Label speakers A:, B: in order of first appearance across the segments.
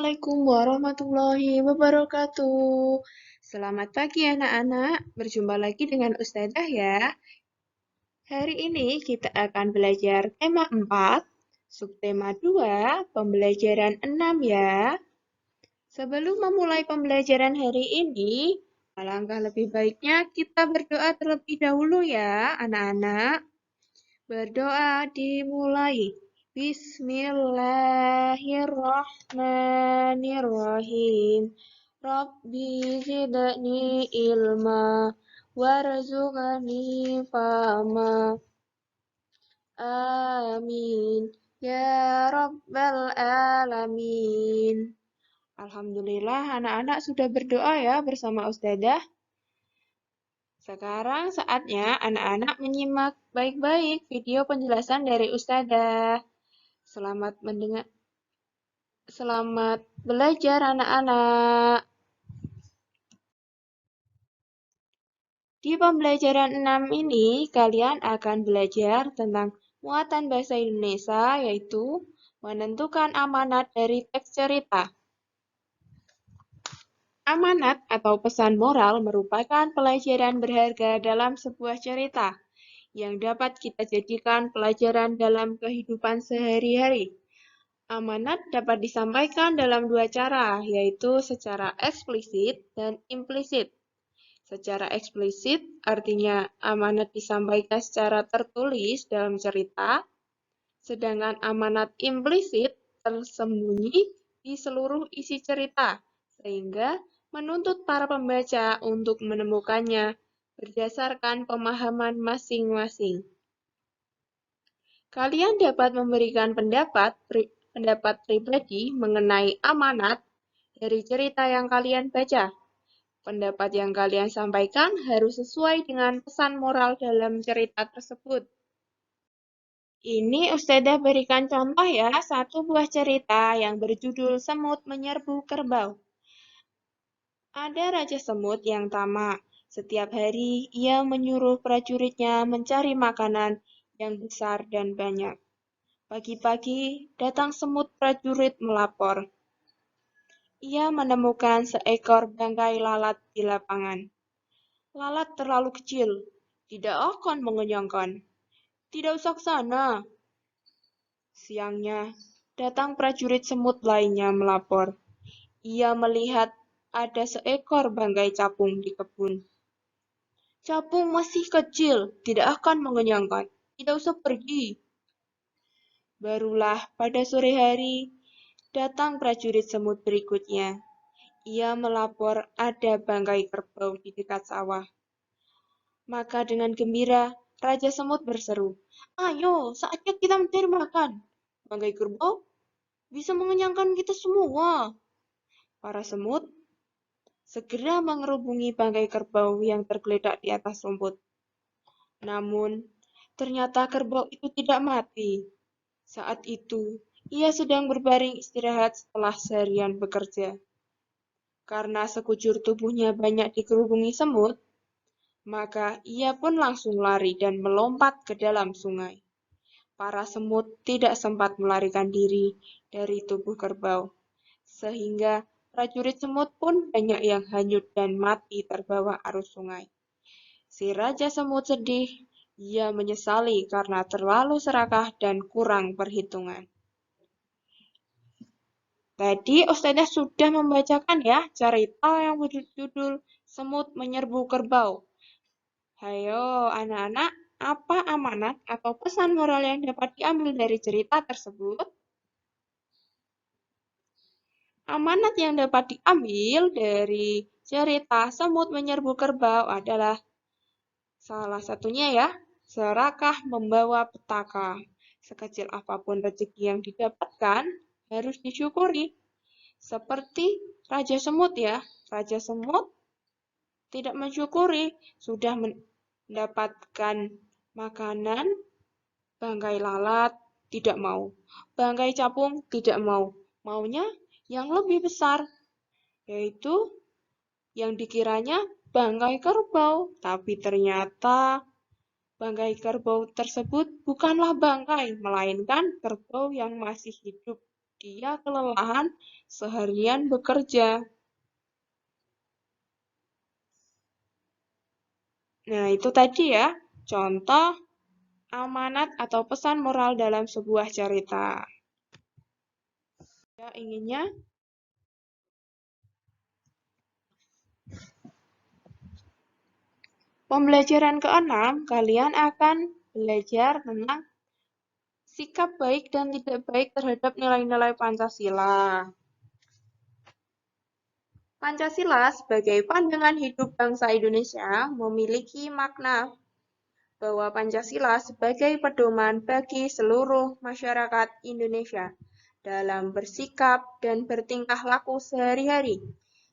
A: Assalamualaikum warahmatullahi wabarakatuh. Selamat pagi anak-anak, berjumpa lagi dengan Ustazah ya. Hari ini kita akan belajar tema 4, subtema 2, pembelajaran 6 ya. Sebelum memulai pembelajaran hari ini, alangkah lebih baiknya kita berdoa terlebih dahulu ya anak-anak. Berdoa dimulai. Bismillahirrahmanirrahim. Rabbi zidni ilma warzuqni fahma. Amin. Ya Rabbal Alamin. Alhamdulillah anak-anak sudah berdoa ya bersama Ustazah. Sekarang saatnya anak-anak menyimak baik-baik video penjelasan dari Ustazah. Selamat belajar anak-anak. Di pembelajaran 6 ini, kalian akan belajar tentang muatan bahasa Indonesia, yaitu menentukan amanat dari teks cerita. Amanat atau pesan moral merupakan pelajaran berharga dalam sebuah cerita yang dapat kita jadikan pelajaran dalam kehidupan sehari-hari. Amanat dapat disampaikan dalam dua cara, yaitu secara eksplisit dan implisit. Secara eksplisit artinya amanat disampaikan secara tertulis dalam cerita, sedangkan amanat implisit tersembunyi di seluruh isi cerita, sehingga menuntut para pembaca untuk menemukannya berdasarkan pemahaman masing-masing. Kalian dapat memberikan pendapat pribadi mengenai amanat dari cerita yang kalian baca. Pendapat yang kalian sampaikan harus sesuai dengan pesan moral dalam cerita tersebut. Ini Ustazah berikan contoh ya, satu buah cerita yang berjudul Semut Menyerbu Kerbau. Ada Raja Semut yang tamak. Setiap hari ia menyuruh prajuritnya mencari makanan yang besar dan banyak. Pagi-pagi datang semut prajurit melapor. Ia menemukan seekor bangkai lalat di lapangan. Lalat terlalu kecil, tidak akan mengenyangkan. Tidak usah ke sana. Siangnya, datang prajurit semut lainnya melapor. Ia melihat ada seekor bangkai capung di kebun. Capung masih kecil, tidak akan mengenyangkan. Tidak usah pergi. Barulah pada sore hari, datang prajurit semut berikutnya. Ia melapor ada bangkai kerbau di dekat sawah. Maka dengan gembira, Raja Semut berseru, "Ayo, saatnya kita mencari makan. Bangkai kerbau bisa mengenyangkan kita semua." Para semut segera mengerubungi bangkai kerbau yang tergeletak di atas rumput. Namun, ternyata kerbau itu tidak mati. Saat itu, ia sedang berbaring istirahat setelah seharian bekerja. Karena sekujur tubuhnya banyak dikerubungi semut, maka ia pun langsung lari dan melompat ke dalam sungai. Para semut tidak sempat melarikan diri dari tubuh kerbau, sehingga prajurit semut pun banyak yang hanyut dan mati terbawa arus sungai. Si Raja Semut sedih, ia menyesali karena terlalu serakah dan kurang perhitungan. Tadi Ustazah sudah membacakan ya cerita yang berjudul Semut Menyerbu Kerbau. Hayo anak-anak, apa amanat atau pesan moral yang dapat diambil dari cerita tersebut? Amanat yang dapat diambil dari cerita Semut Menyerbu Kerbau adalah salah satunya ya, serakah membawa petaka. Sekecil apapun rezeki yang didapatkan, harus disyukuri. Seperti Raja Semut ya, Raja Semut tidak mensyukuri sudah mendapatkan makanan, bangkai lalat tidak mau, bangkai capung tidak mau, maunya yang lebih besar, yaitu yang dikiranya bangkai kerbau, tapi ternyata bangkai kerbau tersebut bukanlah bangkai, melainkan kerbau yang masih hidup. Dia kelelahan seharian bekerja. Nah, itu tadi ya, contoh amanat atau pesan moral dalam sebuah cerita. Ya, inginnya pembelajaran ke-6, kalian akan belajar tentang sikap baik dan tidak baik terhadap nilai-nilai Pancasila. Pancasila sebagai pandangan hidup bangsa Indonesia memiliki makna bahwa Pancasila sebagai pedoman bagi seluruh masyarakat Indonesia dalam bersikap dan bertingkah laku sehari-hari.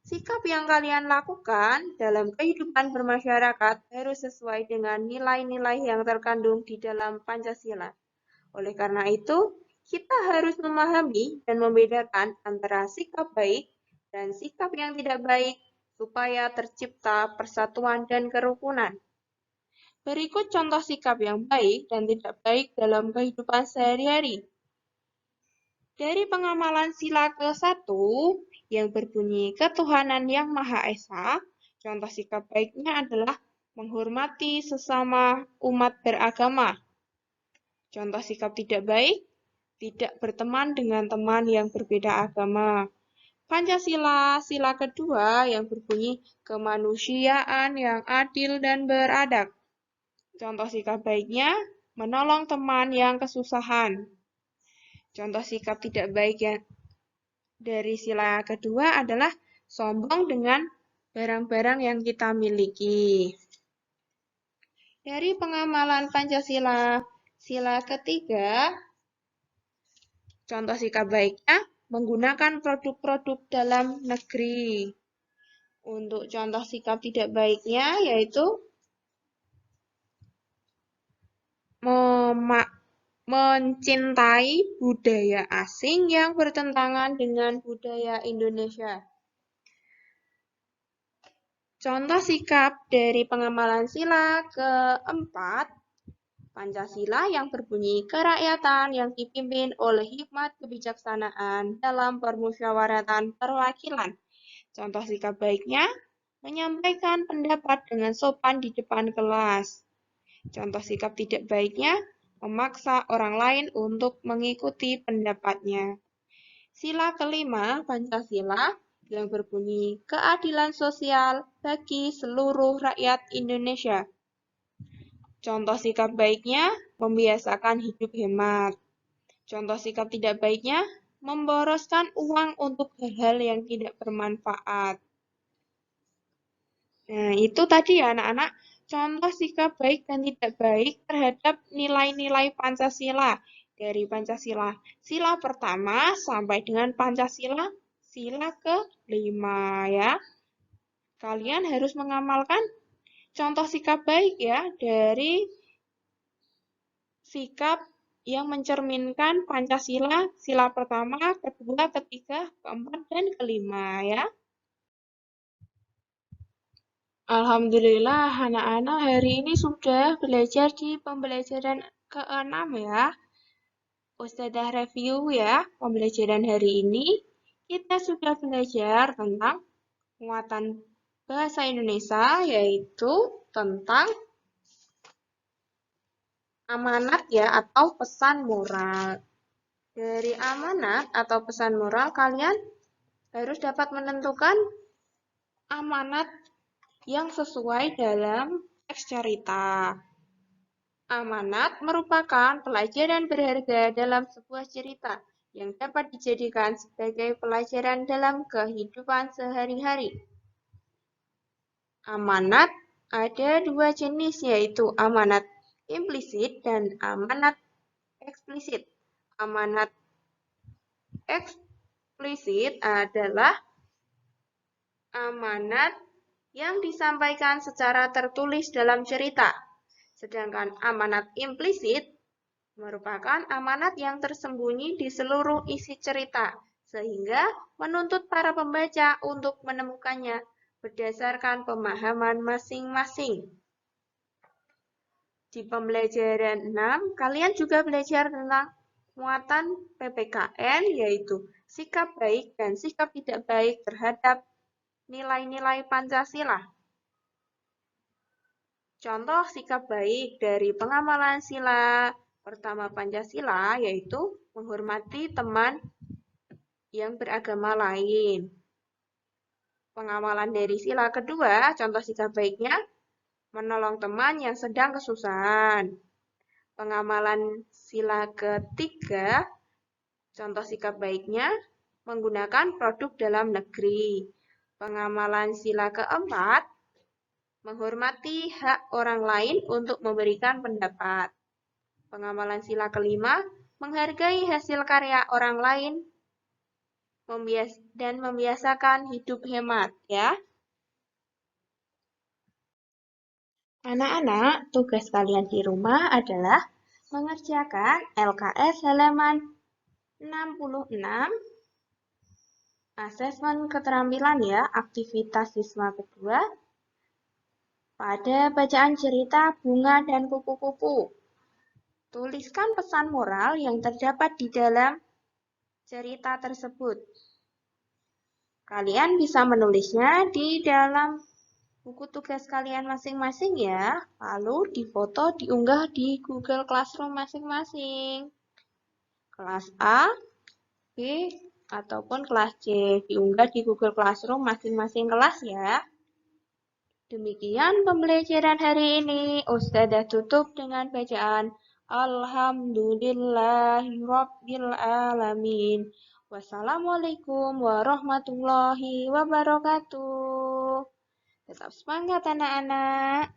A: Sikap yang kalian lakukan dalam kehidupan bermasyarakat harus sesuai dengan nilai-nilai yang terkandung di dalam Pancasila. Oleh karena itu, kita harus memahami dan membedakan antara sikap baik dan sikap yang tidak baik supaya tercipta persatuan dan kerukunan. Berikut contoh sikap yang baik dan tidak baik dalam kehidupan sehari-hari. Dari pengamalan sila ke-1 yang berbunyi ketuhanan yang Maha Esa, contoh sikap baiknya adalah menghormati sesama umat beragama. Contoh sikap tidak baik, tidak berteman dengan teman yang berbeda agama. Pancasila, sila kedua yang berbunyi kemanusiaan yang adil dan beradab. Contoh sikap baiknya, menolong teman yang kesusahan. Contoh sikap tidak baik yang dari sila kedua adalah sombong dengan barang-barang yang kita miliki. Dari pengamalan Pancasila, sila ketiga, contoh sikap baiknya menggunakan produk-produk dalam negeri. Untuk contoh sikap tidak baiknya yaitu mencintai budaya asing yang bertentangan dengan budaya Indonesia. Contoh sikap dari pengamalan sila keempat, Pancasila yang berbunyi kerakyatan yang dipimpin oleh hikmat kebijaksanaan dalam permusyawaratan perwakilan. Contoh sikap baiknya, menyampaikan pendapat dengan sopan di depan kelas. Contoh sikap tidak baiknya, memaksa orang lain untuk mengikuti pendapatnya. Sila kelima, Pancasila, yang berbunyi keadilan sosial bagi seluruh rakyat Indonesia. Contoh sikap baiknya, membiasakan hidup hemat. Contoh sikap tidak baiknya, memboroskan uang untuk hal-hal yang tidak bermanfaat. Nah, itu tadi ya anak-anak, contoh sikap baik dan tidak baik terhadap nilai-nilai Pancasila. Dari Pancasila sila pertama sampai dengan Pancasila sila ke-5 ya. Kalian harus mengamalkan contoh sikap baik ya dari sikap yang mencerminkan Pancasila sila pertama, kedua, ketiga, keempat, dan kelima ya. Alhamdulillah anak-anak hari ini sudah belajar di pembelajaran ke-6 ya. Ustadzah review ya, pembelajaran hari ini kita sudah belajar tentang muatan bahasa Indonesia yaitu tentang amanat ya atau pesan moral. Dari amanat atau pesan moral kalian harus dapat menentukan amanat yang sesuai dalam teks cerita. Amanat merupakan pelajaran berharga dalam sebuah cerita yang dapat dijadikan sebagai pelajaran dalam kehidupan sehari-hari. Amanat ada dua jenis yaitu amanat implisit dan amanat eksplisit. Amanat eksplisit adalah amanat yang disampaikan secara tertulis dalam cerita. Sedangkan amanat implisit merupakan amanat yang tersembunyi di seluruh isi cerita, sehingga menuntut para pembaca untuk menemukannya berdasarkan pemahaman masing-masing. Di pembelajaran 6, kalian juga belajar tentang Muatan PPKN yaitu sikap baik dan sikap tidak baik terhadap nilai-nilai Pancasila. Contoh sikap baik dari pengamalan sila pertama Pancasila yaitu menghormati teman yang beragama lain. Pengamalan dari sila kedua, contoh sikap baiknya, menolong teman yang sedang kesusahan. Pengamalan sila ketiga, contoh sikap baiknya, menggunakan produk dalam negeri. Pengamalan sila keempat, menghormati hak orang lain untuk memberikan pendapat. Pengamalan sila kelima, menghargai hasil karya orang lain dan membiasakan hidup hemat, ya. Anak-anak, tugas kalian di rumah adalah mengerjakan LKS halaman 66, asesmen keterampilan ya, aktivitas siswa kedua, pada bacaan cerita Bunga dan Kupu-Kupu. Tuliskan pesan moral yang terdapat di dalam cerita tersebut. Kalian bisa menulisnya di dalam buku tugas kalian masing-masing ya, lalu difoto diunggah di Google Classroom masing-masing. Kelas A, B, ataupun kelas C diunggah di Google Classroom masing-masing kelas ya. Demikian pembelajaran hari ini. Ustazah tutup dengan bacaan Alhamdulillahirabbil alamin. Wassalamualaikum warahmatullahi wabarakatuh. Tetap semangat anak-anak.